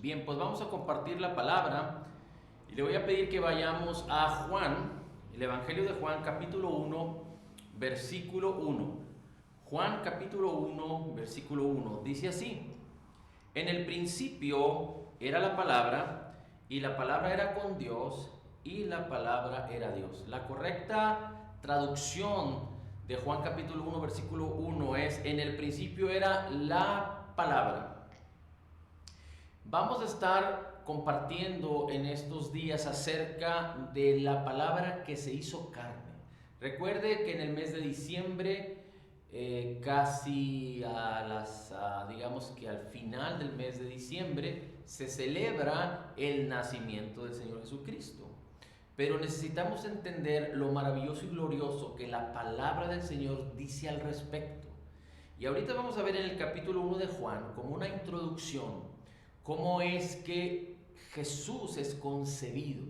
Bien, pues vamos a compartir la palabra y le voy a pedir que vayamos a Juan, el Evangelio de Juan, capítulo 1, versículo 1. Juan, capítulo 1, versículo 1. Dice así: en el principio era la palabra, y la palabra era con Dios, y la palabra era Dios. La correcta traducción de Juan capítulo 1, versículo 1 es: en el principio era la palabra. Vamos a estar compartiendo en estos días acerca de la palabra que se hizo carne. Recuerde que en el mes de diciembre, casi digamos que al final del mes de diciembre, se celebra el nacimiento del Señor Jesucristo. Pero necesitamos entender lo maravilloso y glorioso que la palabra del Señor dice al respecto. Y ahorita vamos a ver en el capítulo 1 de Juan, como una introducción, cómo es que Jesús es concebido.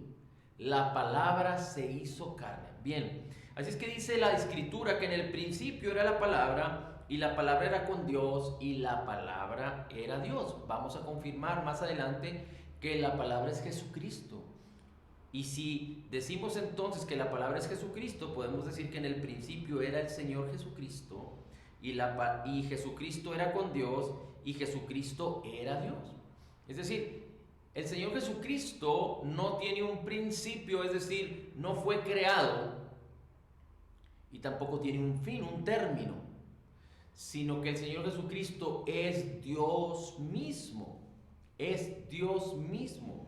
La palabra se hizo carne. Bien, así es que dice la Escritura que en el principio era la palabra, y la palabra era con Dios, y la palabra era Dios. Vamos a confirmar más adelante que la palabra es Jesucristo. Y si decimos entonces que la palabra es Jesucristo, podemos decir que en el principio era el Señor Jesucristo, y Jesucristo era con Dios, y Jesucristo era Dios. Es decir, el Señor Jesucristo no tiene un principio, es decir, no fue creado, y tampoco tiene un fin, un término, sino que el Señor Jesucristo es Dios mismo, es Dios mismo.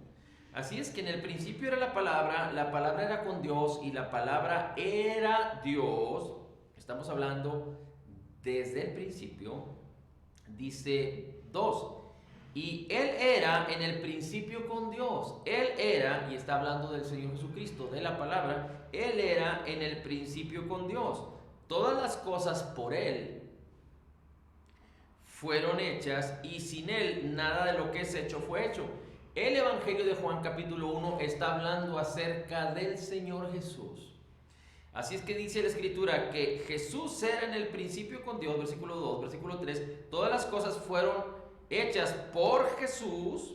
Así es que en el principio era la palabra era con Dios, y la palabra era Dios. Estamos hablando desde el principio. Dice 2: y Él era en el principio con Dios. Él era, y está hablando del Señor Jesucristo, de la palabra. Él era en el principio con Dios. Todas las cosas por Él fueron hechas, y sin Él nada de lo que es hecho fue hecho. El Evangelio de Juan capítulo 1 está hablando acerca del Señor Jesús. Así es que dice la Escritura que Jesús era en el principio con Dios, versículo 2, versículo 3. Todas las cosas fueron hechas por Jesús,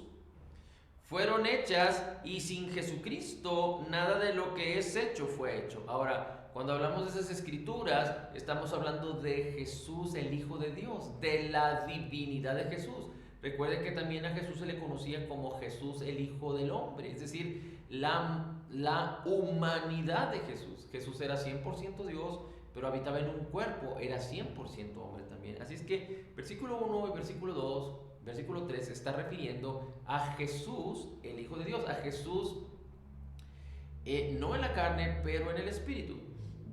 fueron hechas, y sin Jesucristo nada de lo que es hecho fue hecho. Ahora, cuando hablamos de esas escrituras, estamos hablando de Jesús, el Hijo de Dios, de la divinidad de Jesús. Recuerde que también a Jesús se le conocía como Jesús, el Hijo del Hombre, es decir, la humanidad de Jesús. Jesús era 100% Dios, pero habitaba en un cuerpo, era 100% hombre también. Así es que versículo 1 y versículo 2, versículo 3 se está refiriendo a Jesús, el Hijo de Dios, a Jesús, no en la carne, pero en el Espíritu.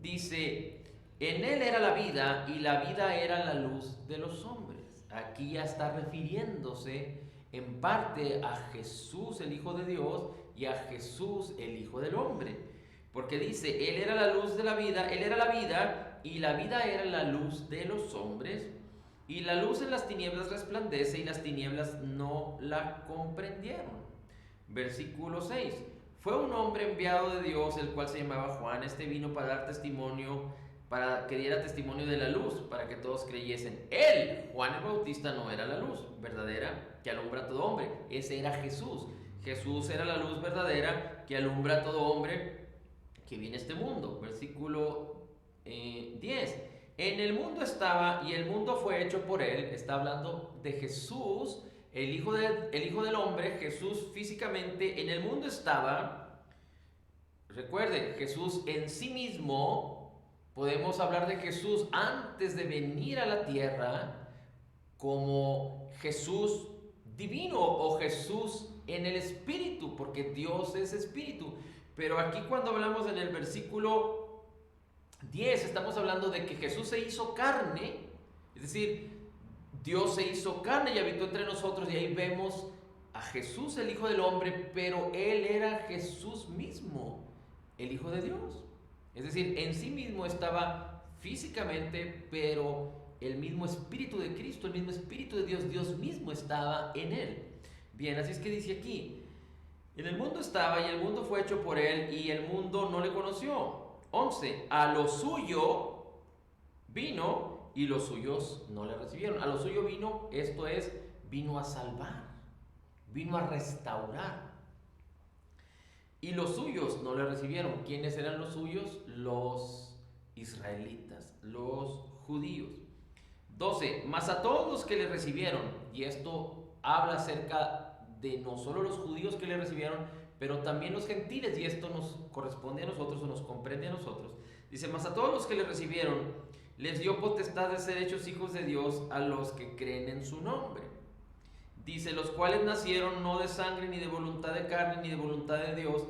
Dice: en Él era la vida, y la vida era la luz de los hombres. Aquí ya está refiriéndose en parte a Jesús, el Hijo de Dios, y a Jesús, el Hijo del Hombre. Porque dice: Él era la luz de la vida, Él era la vida, y la vida era la luz de los hombres. Y la luz en las tinieblas resplandece, y las tinieblas no la comprendieron. Versículo 6. Fue un hombre enviado de Dios, el cual se llamaba Juan. Este vino para dar testimonio, para que diera testimonio de la luz, para que todos creyesen. Él, Juan el Bautista, no era la luz verdadera que alumbra a todo hombre. Ese era Jesús. Jesús era la luz verdadera que alumbra a todo hombre que viene a este mundo. Versículo 10. En el mundo estaba, y el mundo fue hecho por Él. Está hablando de Jesús, el Hijo del Hombre. Jesús físicamente en el mundo estaba. Recuerde, Jesús en sí mismo. Podemos hablar de Jesús antes de venir a la tierra como Jesús divino, o Jesús en el Espíritu, porque Dios es Espíritu. Pero aquí, cuando hablamos en el versículo 10, estamos hablando de que Jesús se hizo carne, es decir, Dios se hizo carne y habitó entre nosotros, y ahí vemos a Jesús, el Hijo del Hombre, pero Él era Jesús mismo, el Hijo de Dios. Es decir, en sí mismo estaba físicamente, pero el mismo Espíritu de Cristo, el mismo Espíritu de Dios, Dios mismo estaba en Él. Bien, así es que dice aquí: en el mundo estaba, y el mundo fue hecho por Él, y el mundo no le conoció. 11. A lo suyo vino, y los suyos no le recibieron. A lo suyo vino, esto es, vino a salvar. vino a restaurar. Y los suyos no le recibieron. ¿Quiénes eran los suyos? Los israelitas, los judíos. 12. Mas a todos los que le recibieron, y esto habla acerca de no solo los judíos que le recibieron, pero también los gentiles, y esto nos corresponde a nosotros o nos comprende a nosotros. Dice, mas a todos los que le recibieron, les dio potestad de ser hechos hijos de Dios a los que creen en su nombre. Dice, los cuales nacieron no de sangre, ni de voluntad de carne, ni de voluntad de Dios,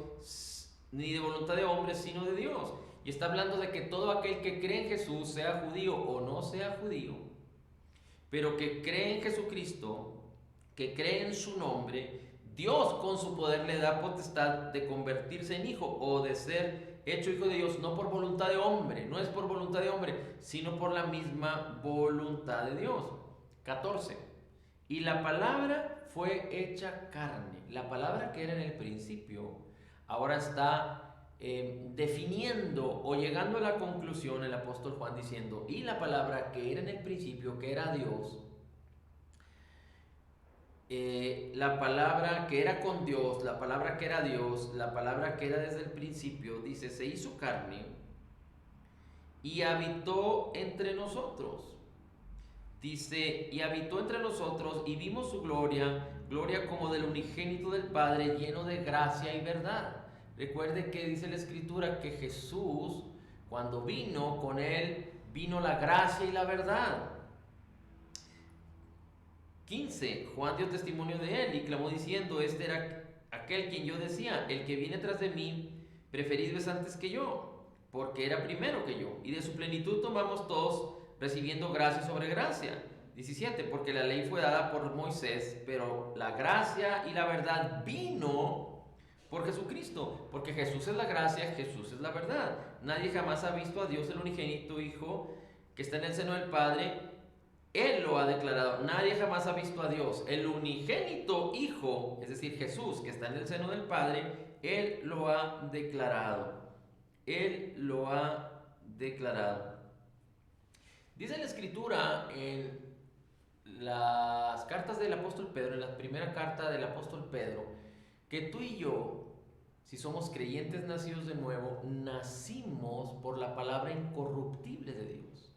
ni de voluntad de hombres, sino de Dios. Y está hablando de que todo aquel que cree en Jesús, sea judío o no sea judío, pero que cree en Jesucristo, que cree en su nombre, Dios con su poder le da potestad de convertirse en hijo o de ser hecho hijo de Dios, no por voluntad de hombre, no es por voluntad de hombre, sino por la misma voluntad de Dios. 14. Y la palabra fue hecha carne. La palabra que era en el principio, ahora está definiendo o llegando a la conclusión el apóstol Juan diciendo, y la palabra que era en el principio, que era Dios, la palabra que era con Dios, la palabra que era Dios, la palabra que era desde el principio, dice, se hizo carne y habitó entre nosotros. Dice, y habitó entre nosotros y vimos su gloria, gloria como del unigénito del Padre, lleno de gracia y verdad. Recuerde que dice la Escritura que Jesús, cuando vino, con él vino la gracia y la verdad. 15. Juan dio testimonio de él y clamó diciendo, este era aquel quien yo decía, el que viene tras de mí, preferido es antes que yo, porque era primero que yo. Y de su plenitud tomamos todos, recibiendo gracia sobre gracia. 17. Porque la ley fue dada por Moisés, pero la gracia y la verdad vino por Jesucristo. Porque Jesús es la gracia, Jesús es la verdad. Nadie jamás ha visto a Dios, el unigénito Hijo, que está en el seno del Padre. Él lo ha declarado. Nadie jamás ha visto a Dios. El unigénito Hijo, es decir, Jesús, que está en el seno del Padre, Él lo ha declarado. Él lo ha declarado. Dice la Escritura en las cartas del apóstol Pedro, en la primera carta del apóstol Pedro, que tú y yo, si somos creyentes nacidos de nuevo, nacimos por la palabra incorruptible de Dios.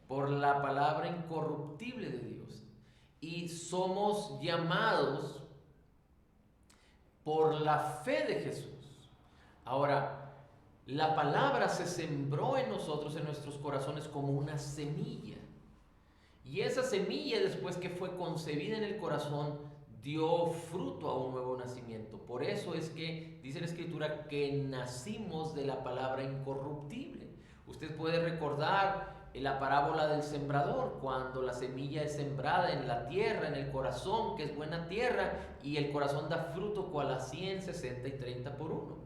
Por la palabra incorruptible de Dios. Y somos llamados por la fe de Jesús. Ahora, la palabra se sembró en nosotros, en nuestros corazones, como una semilla. Y esa semilla, después que fue concebida en el corazón, dio fruto a un nuevo nacimiento. Por eso es que dice la Escritura que nacimos de la palabra incorruptible. Usted puede recordar la parábola del sembrador, cuando la semilla es sembrada en la tierra, en el corazón, que es buena tierra, y el corazón da fruto cual a 100, 60 y 30 por uno.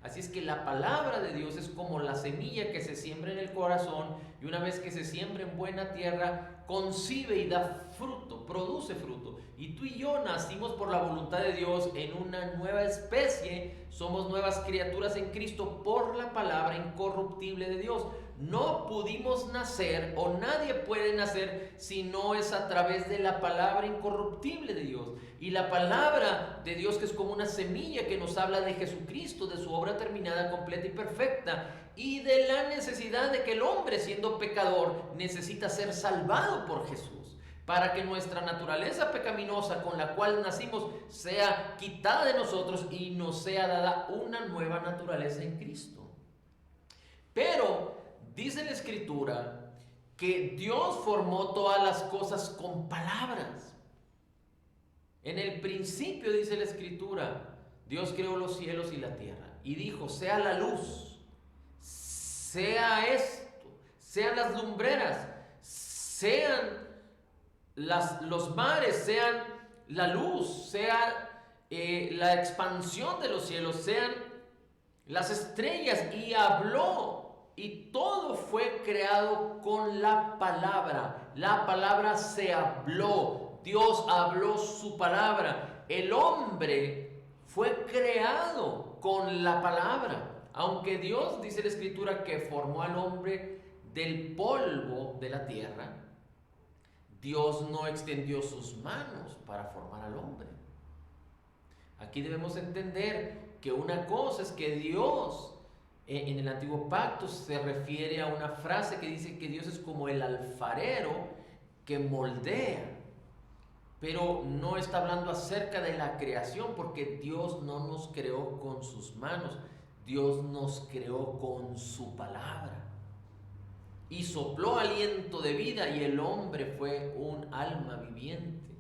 Así es que la palabra de Dios es como la semilla que se siembra en el corazón, y una vez que se siembra en buena tierra, concibe y da fruto, produce fruto. Y tú y yo nacimos por la voluntad de Dios en una nueva especie, somos nuevas criaturas en Cristo por la palabra incorruptible de Dios. No pudimos nacer, o nadie puede nacer, si no es a través de la palabra incorruptible de Dios. Y la palabra de Dios, que es como una semilla que nos habla de Jesucristo, de su obra terminada, completa y perfecta, y de la necesidad de que el hombre, siendo pecador, necesita ser salvado por Jesús, para que nuestra naturaleza pecaminosa con la cual nacimos sea quitada de nosotros y nos sea dada una nueva naturaleza en Cristo. Pero dice la Escritura que Dios formó todas las cosas con palabras. En el principio, dice la Escritura, Dios creó los cielos y la tierra y dijo, sea la luz, sea esto, sean las lumbreras, sean los mares, sean la luz, sea la expansión de los cielos, sean las estrellas, y habló. Y todo fue creado con la palabra. La palabra se habló. Dios habló su palabra. El hombre fue creado con la palabra. Aunque Dios, dice la Escritura, que formó al hombre del polvo de la tierra, Dios no extendió sus manos para formar al hombre. Aquí debemos entender que una cosa es que Dios, en el antiguo pacto se refiere a una frase que dice que Dios es como el alfarero que moldea, pero no está hablando acerca de la creación, porque Dios no nos creó con sus manos, Dios nos creó con su palabra. Y sopló aliento de vida y el hombre fue un alma viviente.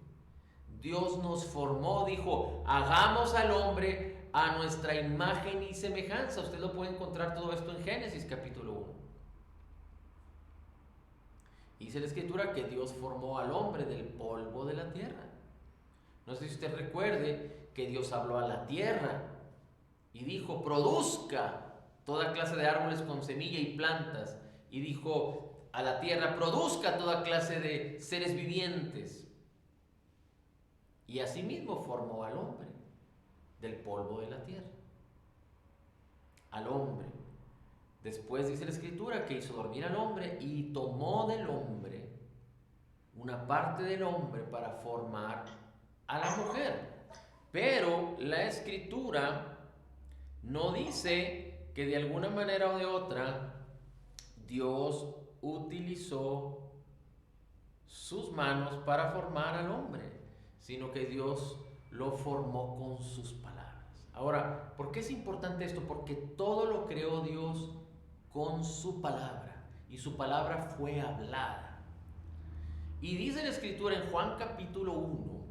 Dios nos formó, dijo, hagamos al hombre a nuestra imagen y semejanza. Usted lo puede encontrar todo esto en Génesis capítulo 1. Dice la escritura que Dios formó al hombre del polvo de la tierra. No sé si usted recuerde que Dios habló a la tierra y dijo, produzca toda clase de árboles con semilla y plantas. Y dijo a la tierra, produzca toda clase de seres vivientes. Y asimismo formó al hombre del polvo de la tierra. Al hombre. Después dice la escritura que hizo dormir al hombre y tomó del hombre una parte del hombre para formar a la mujer. Pero la escritura no dice que de alguna manera o de otra Dios utilizó sus manos para formar al hombre, sino que Dios lo formó con sus palabras. Ahora, ¿por qué es importante esto? Porque todo lo creó Dios con su palabra, y su palabra fue hablada. Y dice la escritura en Juan capítulo 1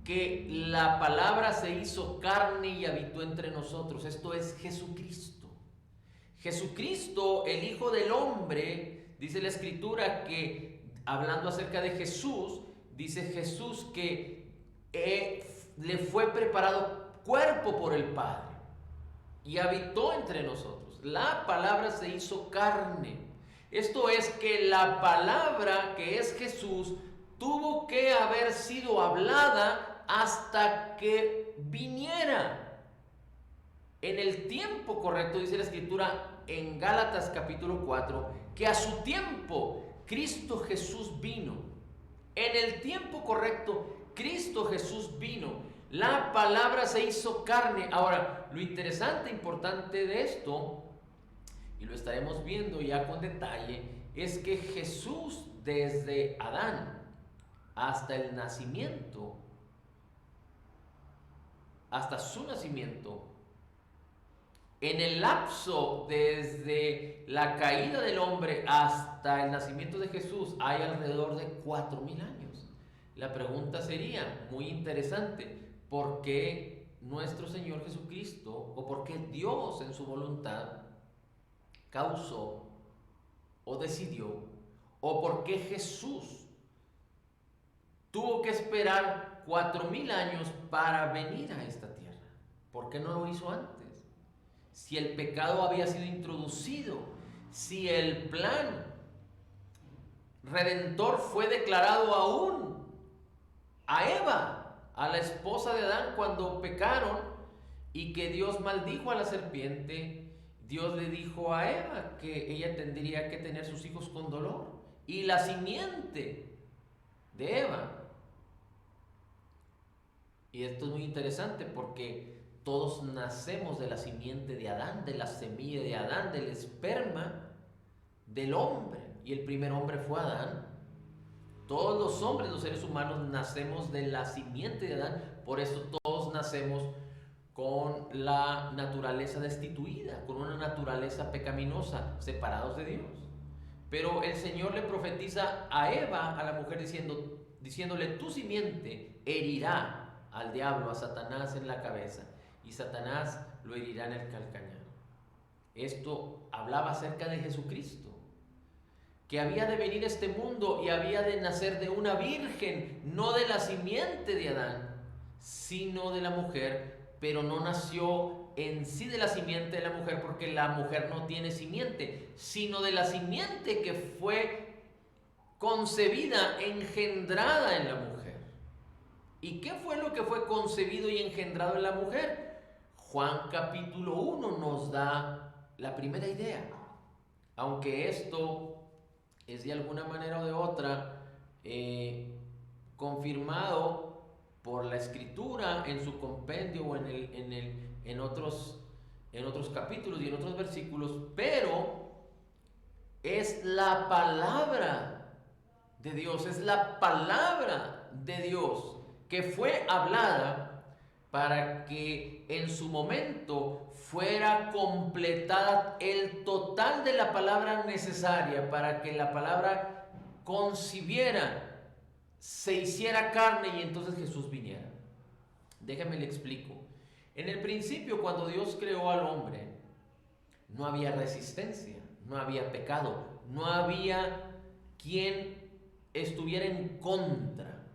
que la palabra se hizo carne y habitó entre nosotros. Esto es Jesucristo. Jesucristo, el Hijo del Hombre, dice la escritura que, hablando acerca de Jesús, dice Jesús que le fue preparado cuerpo por el Padre y habitó entre nosotros. La palabra se hizo carne. Esto es que la palabra que es Jesús tuvo que haber sido hablada hasta que viniera en el tiempo correcto. Dice la escritura en Gálatas capítulo 4 que a su tiempo Cristo Jesús vino. En el tiempo correcto Cristo Jesús vino. La palabra se hizo carne. Ahora, lo interesante, importante de esto, y lo estaremos viendo ya con detalle, es que Jesús, desde Adán hasta el nacimiento, hasta su nacimiento, en el lapso desde la caída del hombre hasta el nacimiento de Jesús, hay alrededor de 4000 años. La pregunta sería muy interesante: ¿por qué nuestro Señor Jesucristo, o por qué Dios en su voluntad causó o decidió, o por qué Jesús tuvo que esperar 4000 años para venir a esta tierra? ¿Por qué no lo hizo antes? Si el pecado había sido introducido, si el plan redentor fue declarado aún a Eva, a la esposa de Adán, cuando pecaron y que Dios maldijo a la serpiente, Dios le dijo a Eva que ella tendría que tener sus hijos con dolor, y la simiente de Eva. Y esto es muy interesante porque todos nacemos de la simiente de Adán, de la semilla de Adán, del esperma del hombre. Y el primer hombre fue Adán. Todos los hombres, los seres humanos, nacemos de la simiente de Adán. Por eso todos nacemos con la naturaleza destituida, con una naturaleza pecaminosa, separados de Dios. Pero el Señor le profetiza a Eva, a la mujer, diciéndole: tu simiente herirá al diablo, a Satanás, en la cabeza, y Satanás lo herirá en el calcañar. Esto hablaba acerca de Jesucristo, que había de venir a este mundo y había de nacer de una virgen, no de la simiente de Adán, sino de la mujer, pero no nació en sí de la simiente de la mujer, porque la mujer no tiene simiente, sino de la simiente que fue concebida, engendrada en la mujer. ¿Y qué fue lo que fue concebido y engendrado en la mujer? Juan capítulo 1 nos da la primera idea, aunque esto es de alguna manera o de otra confirmado por la Escritura en su compendio o en otros capítulos y en otros versículos, pero es la palabra de Dios, es la palabra de Dios que fue hablada para que en su momento fuera completada el total de la palabra necesaria para que la palabra concibiera, se hiciera carne y entonces Jesús viniera. Déjame le explico. En el principio, cuando Dios creó al hombre, no había resistencia, no había pecado, no había quien estuviera en contra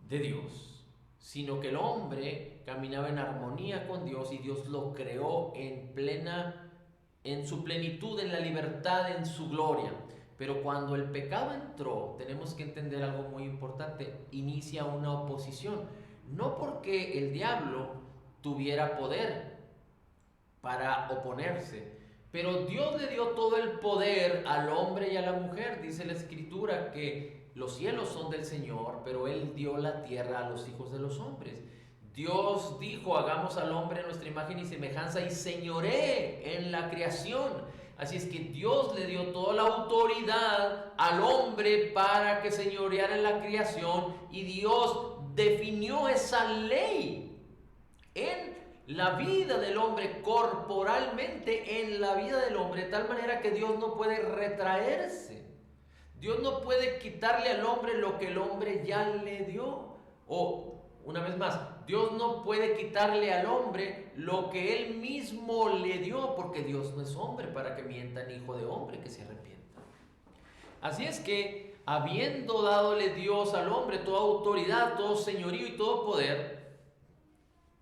de Dios, sino que el hombre caminaba en armonía con Dios y Dios lo creó en su plenitud, en la libertad, en su gloria. Pero cuando el pecado entró, tenemos que entender algo muy importante: inicia una oposición. No porque el diablo tuviera poder para oponerse, pero Dios le dio todo el poder al hombre y a la mujer. Dice la Escritura que los cielos son del Señor, pero Él dio la tierra a los hijos de los hombres. Dios dijo: hagamos al hombre a nuestra imagen y semejanza y señoree en la creación. Así es que Dios le dio toda la autoridad al hombre para que señoreara en la creación, y Dios definió esa ley en la vida del hombre, corporalmente en la vida del hombre, de tal manera que Dios no puede retraerse. Dios no puede quitarle al hombre lo que el hombre ya le dio. O, una vez más, Dios no puede quitarle al hombre lo que Él mismo le dio, porque Dios no es hombre para que mienta, ni hijo de hombre que se arrepienta. Así es que, habiendo dadole Dios al hombre toda autoridad, todo señorío y todo poder,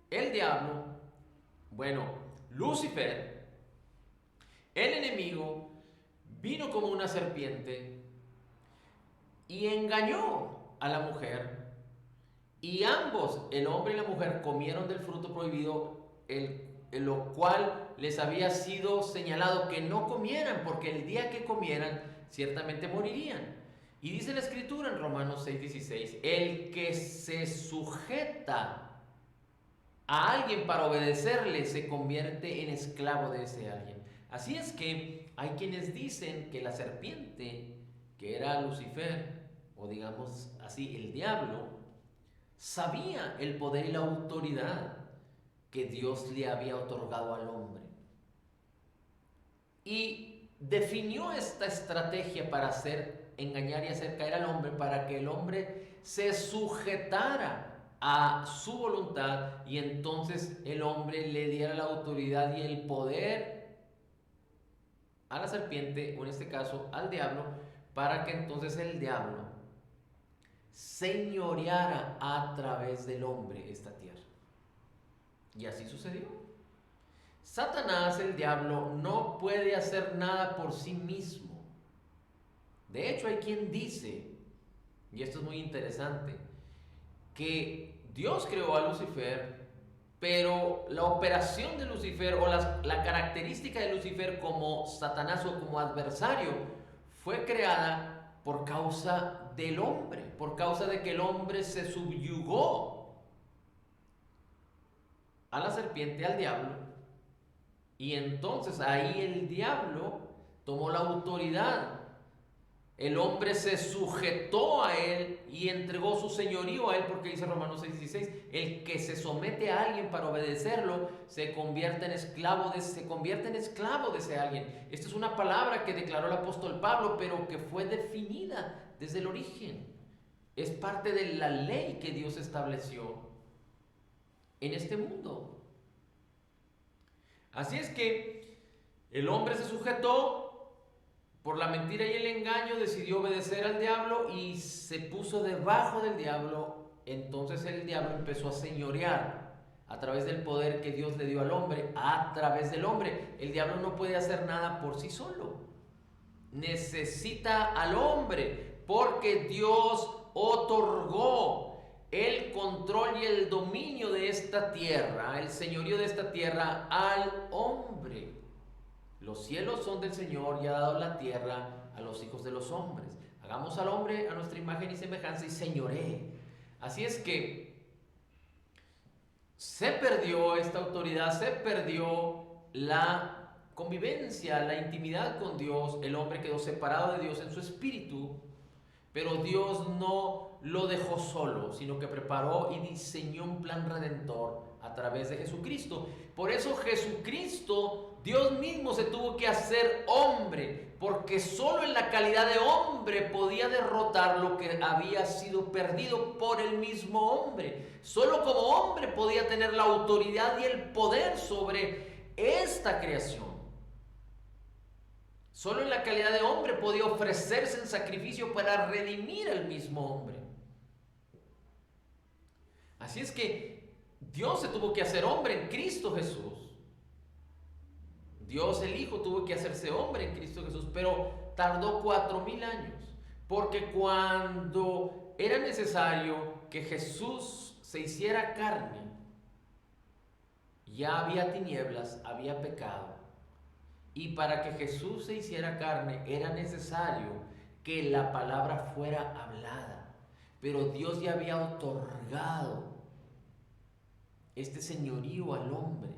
el diablo, Lucifer, el enemigo, vino como una serpiente y engañó a la mujer. Y ambos, el hombre y la mujer, comieron del fruto prohibido, lo cual les había sido señalado que no comieran, porque el día que comieran, ciertamente morirían. Y dice la Escritura en Romanos 6:16, el que se sujeta a alguien para obedecerle se convierte en esclavo de ese alguien. Así es que hay quienes dicen que la serpiente, que era Lucifer, o digamos así, el diablo, sabía el poder y la autoridad que Dios le había otorgado al hombre. Y definió esta estrategia para engañar y hacer caer al hombre, para que el hombre se sujetara a su voluntad y entonces el hombre le diera la autoridad y el poder a la serpiente, o en este caso al diablo, para que entonces el diablo señoreara a través del hombre esta tierra. Y así sucedió. Satanás, el diablo, no puede hacer nada por sí mismo. De hecho, hay quien dice, y esto es muy interesante, que Dios creó a Lucifer, pero la operación de Lucifer o la característica de Lucifer como Satanás o como adversario fue creada por causa del hombre, por causa de que el hombre se subyugó a la serpiente, al diablo, y entonces ahí el diablo tomó la autoridad. El hombre se sujetó a él y entregó su señorío a él, porque dice Romanos 6:16, el que se somete a alguien para obedecerlo se convierte en esclavo de ese alguien. Esta es una palabra que declaró el apóstol Pablo, pero que fue definida desde el origen. Es parte de la ley que Dios estableció en este mundo. Así es que el hombre se sujetó por la mentira y el engaño, decidió obedecer al diablo y se puso debajo del diablo. Entonces el diablo empezó a señorear a través del poder que Dios le dio al hombre, a través del hombre. El diablo no puede hacer nada por sí solo. Necesita al hombre, porque Dios otorgó el control y el dominio de esta tierra, el señorío de esta tierra al hombre. Los cielos son del Señor y ha dado la tierra a los hijos de los hombres. Hagamos al hombre a nuestra imagen y semejanza y señoree. Así es que se perdió esta autoridad, se perdió la convivencia, la intimidad con Dios. El hombre quedó separado de Dios en su espíritu, pero Dios no lo dejó solo, sino que preparó y diseñó un plan redentor a través de Jesucristo. Por eso Jesucristo, Dios mismo, se tuvo que hacer hombre, porque solo en la calidad de hombre podía derrotar lo que había sido perdido por el mismo hombre. Solo como hombre podía tener la autoridad y el poder sobre esta creación. Solo en la calidad de hombre podía ofrecerse en sacrificio para redimir al mismo hombre. Así es que Dios se tuvo que hacer hombre en Cristo Jesús. Dios el Hijo tuvo que hacerse hombre en Cristo Jesús, pero tardó 4000 años. Porque cuando era necesario que Jesús se hiciera carne, ya había tinieblas, había pecado. Y para que Jesús se hiciera carne era necesario que la palabra fuera hablada. Pero Dios ya había otorgado este señorío al hombre,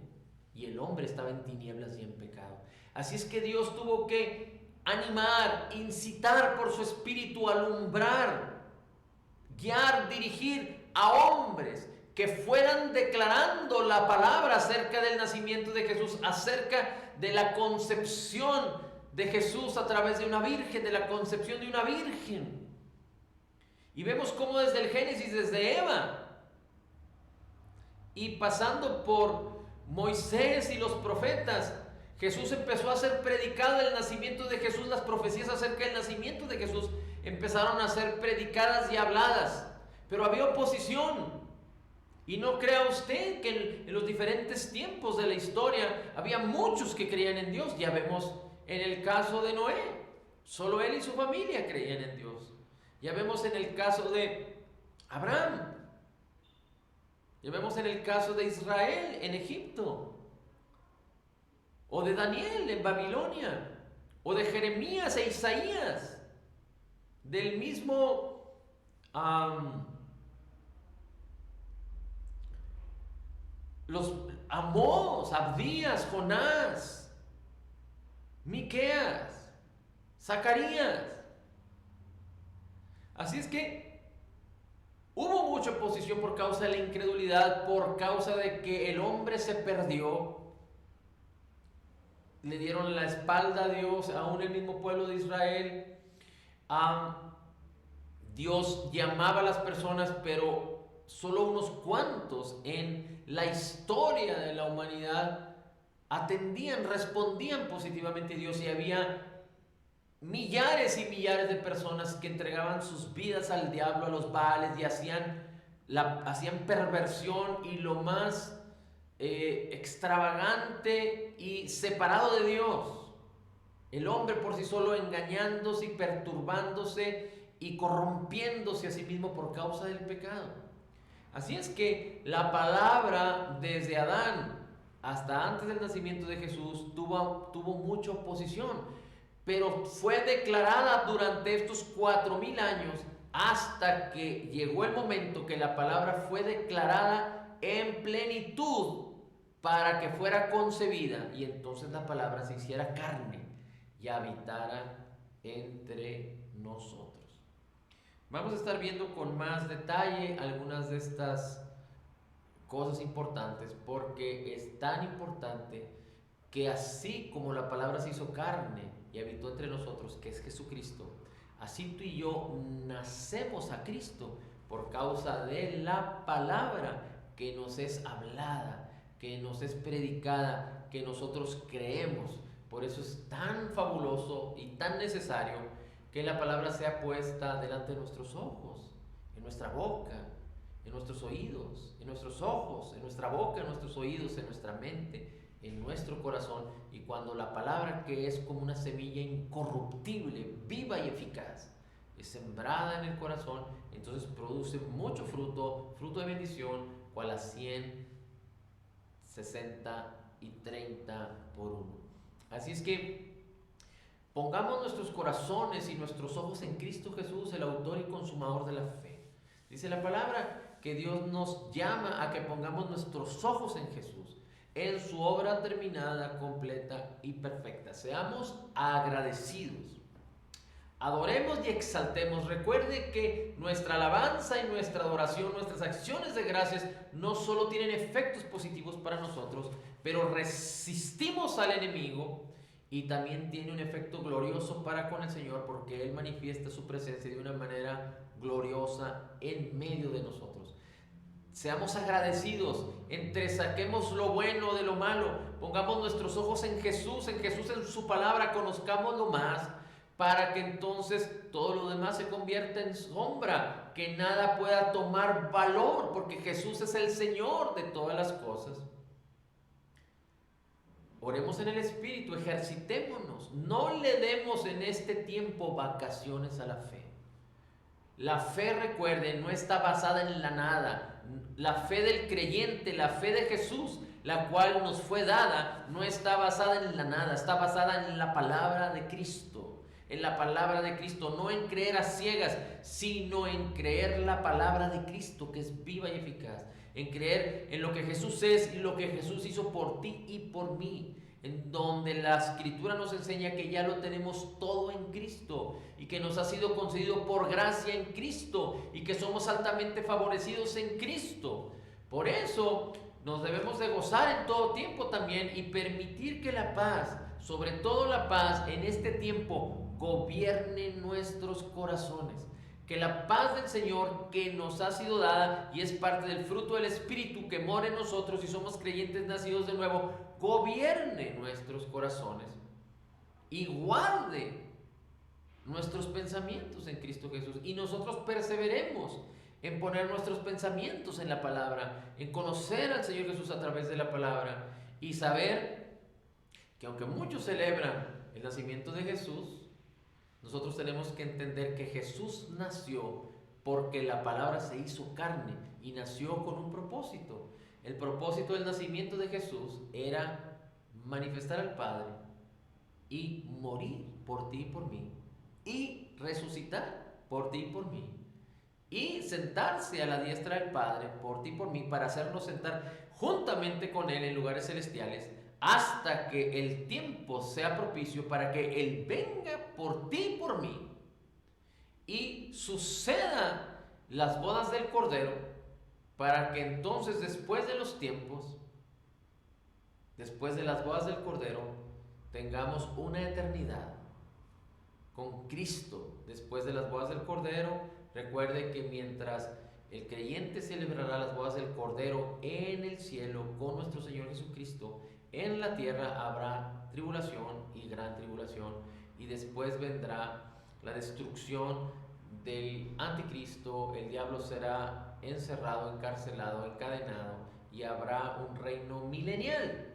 y el hombre estaba en tinieblas y en pecado. Así es que Dios tuvo que animar, incitar por su espíritu, alumbrar, guiar, dirigir a hombres que fueran declarando la palabra acerca del nacimiento de Jesús, acerca de la concepción de Jesús a través de una virgen, de la concepción de una virgen. Y vemos cómo desde el Génesis, desde Eva, y pasando por Moisés y los profetas, Jesús empezó a ser predicado. El nacimiento de Jesús, las profecías acerca del nacimiento de Jesús empezaron a ser predicadas y habladas, pero había oposición. Y no crea usted que en los diferentes tiempos de la historia había muchos que creían en Dios. Ya vemos en el caso de Noé, solo él y su familia creían en Dios. Ya vemos en el caso de Abraham. Ya vemos en el caso de Israel en Egipto, o de Daniel en Babilonia, o de Jeremías e Isaías, del mismo los Amós, Abdías, Jonás, Miqueas, Zacarías. Así es que hubo mucha oposición por causa de la incredulidad, por causa de que el hombre se perdió. Le dieron la espalda a Dios, aún el mismo pueblo de Israel. Dios llamaba a las personas, pero solo unos cuantos en la historia de la humanidad atendían, respondían positivamente a Dios, y había millares y millares de personas que entregaban sus vidas al diablo, a los Baales, y hacían perversión y lo más extravagante y separado de Dios. El hombre por sí solo engañándose y perturbándose y corrompiéndose a sí mismo por causa del pecado. Así es que la palabra desde Adán hasta antes del nacimiento de Jesús tuvo mucha oposición, pero fue declarada durante estos 4000 años, hasta que llegó el momento que la palabra fue declarada en plenitud para que fuera concebida, y entonces la palabra se hiciera carne y habitara entre nosotros. Vamos a estar viendo con más detalle algunas de estas cosas importantes, porque es tan importante que así como la palabra se hizo carne y habitó entre nosotros, que es Jesucristo, así tú y yo nacemos a Cristo por causa de la palabra que nos es hablada, que nos es predicada, que nosotros creemos. Por eso es tan fabuloso y tan necesario que la palabra sea puesta delante de nuestros ojos, en nuestra boca, en nuestros oídos, en nuestros ojos, en nuestra boca, en nuestros oídos, en nuestra mente, en nuestro corazón. Y cuando la palabra, que es como una semilla incorruptible, viva y eficaz, es sembrada en el corazón, entonces produce mucho fruto, fruto de bendición, cual a 100, 60 y 30 por uno. Así es que pongamos nuestros corazones y nuestros ojos en Cristo Jesús, el autor y consumador de la fe. Dice la palabra que Dios nos llama a que pongamos nuestros ojos en Jesús, en su obra terminada, completa y perfecta. Seamos agradecidos. Adoremos y exaltemos. Recuerde que nuestra alabanza y nuestra adoración, nuestras acciones de gracias, no solo tienen efectos positivos para nosotros, pero resistimos al enemigo y también tiene un efecto glorioso para con el Señor, porque Él manifiesta su presencia de una manera gloriosa en medio de nosotros. Seamos agradecidos, entresaquemos lo bueno de lo malo, pongamos nuestros ojos en Jesús, en su palabra, conozcámoslo más, para que entonces todo lo demás se convierta en sombra, que nada pueda tomar valor, porque Jesús es el Señor de todas las cosas. Oremos en el Espíritu, ejercitémonos, no le demos en este tiempo vacaciones a la fe. La fe, recuerden, no está basada en la nada. La fe del creyente, la fe de Jesús, la cual nos fue dada, no está basada en la nada, está basada en la palabra de Cristo. En la palabra de Cristo, no en creer a ciegas, sino en creer la palabra de Cristo, que es viva y eficaz. En creer en lo que Jesús es y lo que Jesús hizo por ti y por mí, en donde la Escritura nos enseña que ya lo tenemos todo en Cristo y que nos ha sido concedido por gracia en Cristo y que somos altamente favorecidos en Cristo. Por eso nos debemos de gozar en todo tiempo también y permitir que la paz, sobre todo la paz en este tiempo, gobierne nuestros corazones. Que la paz del Señor que nos ha sido dada y es parte del fruto del Espíritu que mora en nosotros y somos creyentes nacidos de nuevo, gobierne nuestros corazones y guarde nuestros pensamientos en Cristo Jesús. Y nosotros perseveremos en poner nuestros pensamientos en la palabra, en conocer al Señor Jesús a través de la palabra y saber que aunque muchos celebran el nacimiento de Jesús, nosotros tenemos que entender que Jesús nació porque la palabra se hizo carne y nació con un propósito. El propósito del nacimiento de Jesús era manifestar al Padre y morir por ti y por mí, y resucitar por ti y por mí, y sentarse a la diestra del Padre por ti y por mí, para hacernos sentar juntamente con Él en lugares celestiales, hasta que el tiempo sea propicio para que Él venga por ti y por mí y suceda las bodas del Cordero, para que entonces después de los tiempos, después de las bodas del Cordero, tengamos una eternidad con Cristo. Después de las bodas del Cordero, recuerde que mientras el creyente celebrará las bodas del Cordero en el cielo con nuestro Señor Jesucristo, en la tierra habrá tribulación y gran tribulación, y después vendrá la destrucción del anticristo. El diablo será encerrado, encarcelado, encadenado, y habrá un reino milenial.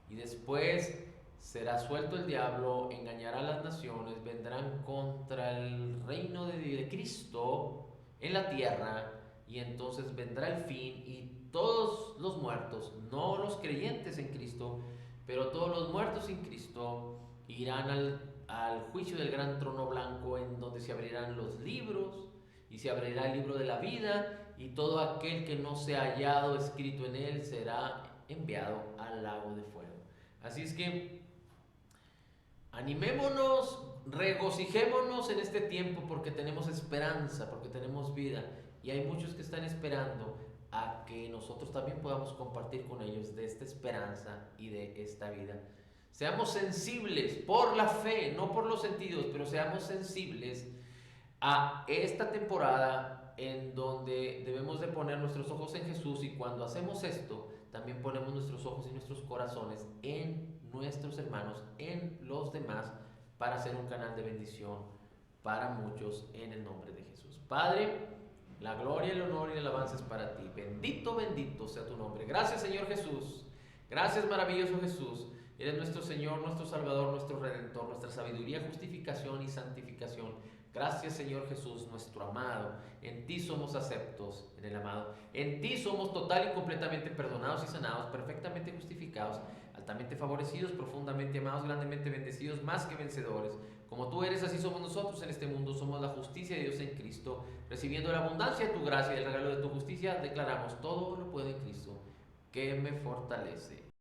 Y después será suelto el diablo, engañará a las naciones, vendrán contra el reino de Cristo en la tierra, y entonces vendrá el fin y todos los muertos, no los creyentes en Cristo, pero todos los muertos en Cristo irán al juicio del gran trono blanco, en donde se abrirán los libros y se abrirá el libro de la vida, y todo aquel que no sea hallado escrito en él será enviado al lago de fuego. Así es que animémonos, regocijémonos en este tiempo, porque tenemos esperanza, porque tenemos vida, y hay muchos que están esperando a que nosotros también podamos compartir con ellos de esta esperanza y de esta vida. Seamos sensibles por la fe, no por los sentidos, pero seamos sensibles a esta temporada en donde debemos de poner nuestros ojos en Jesús, y cuando hacemos esto, también ponemos nuestros ojos y nuestros corazones en nuestros hermanos, en los demás, para ser un canal de bendición para muchos, en el nombre de Jesús. Padre, la gloria, el honor y la alabanza es para ti. Bendito, bendito sea tu nombre. Gracias, Señor Jesús. Gracias, maravilloso Jesús. Eres nuestro Señor, nuestro Salvador, nuestro Redentor, nuestra sabiduría, justificación y santificación. Gracias, Señor Jesús, nuestro amado. En ti somos aceptos, en el amado. En ti somos total y completamente perdonados y sanados, perfectamente justificados. altamente favorecidos, profundamente amados, grandemente bendecidos, más que vencedores. Como tú eres, así somos nosotros en este mundo. Somos la justicia de Dios en Cristo. Recibiendo la abundancia de tu gracia y el regalo de tu justicia, declaramos: todo lo puedo en Cristo, que me fortalece.